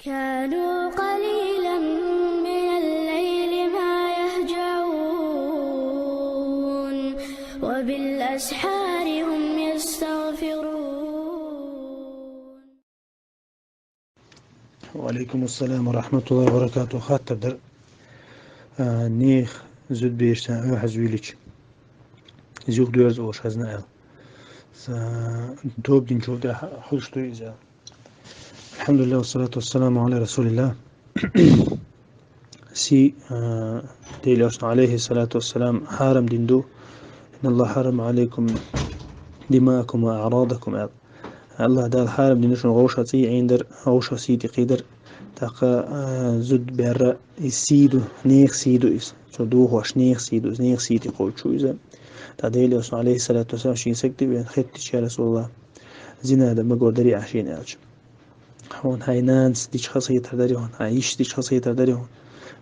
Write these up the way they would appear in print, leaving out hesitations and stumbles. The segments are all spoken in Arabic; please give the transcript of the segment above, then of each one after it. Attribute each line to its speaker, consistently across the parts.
Speaker 1: كانوا قليلا من الليل ما يهجعون وبالأسحار هم يستغفرون.
Speaker 2: وعليكم السلام ورحمة الله وبركاته. خاطر در نيخ زود بيشتن او حزويليش زيوخ دوز اوش هزنا ال توب دين شو ده حلشتو إذا الحمد لله والصلاة والسلام على رسول الله. سي ديل عليه الصلاة والسلام حارم دين دو إن الله حرم عليكم دماءكم وأعراضكم. الله دال حارم دين شو غوشة سي عندر غوشة سيدي قدر تاقا زود بيرا السيدو نيخ سيدو إس شو دوه واش نيخ سيدو نيخ سيدي قول شو إذا تعديل عليه الصلاة والسلام شين سكتي بين خدتش يا رسول الله زنا هذا ما قدري عشين ألش هون هاي نانس ديش خاصية ترداري هون هايش ديش خاصية ترداري هون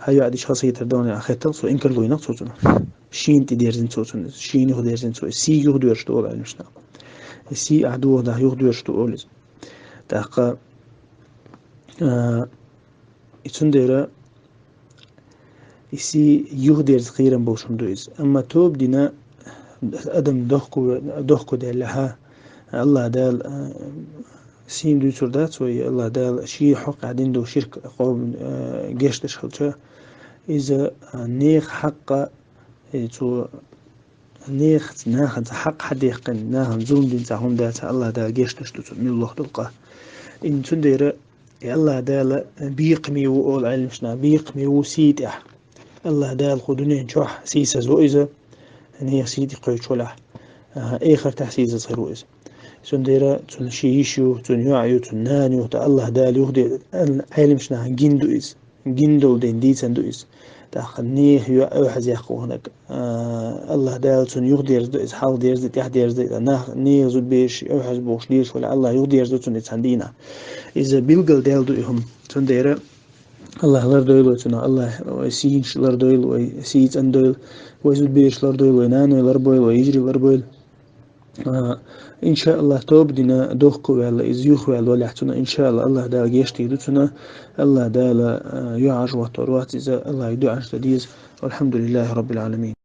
Speaker 2: هاي ديش خاصية ترداري أخذت سو إنكر لوينا صوتنا شين تديرزين صوتنا شين يخديرزين صوت سي يخديرش تقول على المشنا السي عدو ده يخديرش تقول تاقا يتندر السي يخديرز خيرا بوشم دويز أما توب دينا أدم دهكو ده لها الله دال سين دو سردات وي الله دال شي حق عدين دو شرك قوم جيش تشخلشا إذا نيخ حق تو نيخ ناخذ حق حد يقن ناخذ زوم دين تاعهم دات الله دال جيش تشتو من الله تلقى إن تندير الله دال بيقمي وقول علمشنا بيقمي وسيد الله دال خدونين شوح سيسا زو إذا نيخ سيدي قوي شولح آخر تحسيز صيرو إذا سنديرا تون شيشو تون يعيو تون نانيو تا الله دال يخدي علمشنا جندو إز جندو دين دي سندو إز تاخنيه يو أوحز يحقو هناك الله دال تون يخدي يرزدو إز حال ديرزدو تحت يرزدو ناخ نيه زود بيش أوحز بوش ليش ولا الله يخدي يرزدو تون يتساندينا إذا بيلقل دال دو إهم سنديرا الله لردويل وتنا الله سيج لردويل وسيج أندويل ويزود بيش لردويل وينانو لربويل ويجري لربويل إن شاء الله توب دينا دوخكو ولا إزيوخ ولا يحتنا إن شاء الله الله دا جيشتي دوتنا الله دا لا يعج وطروات إذا الله يدعج تديز والحمد لله رب العالمين.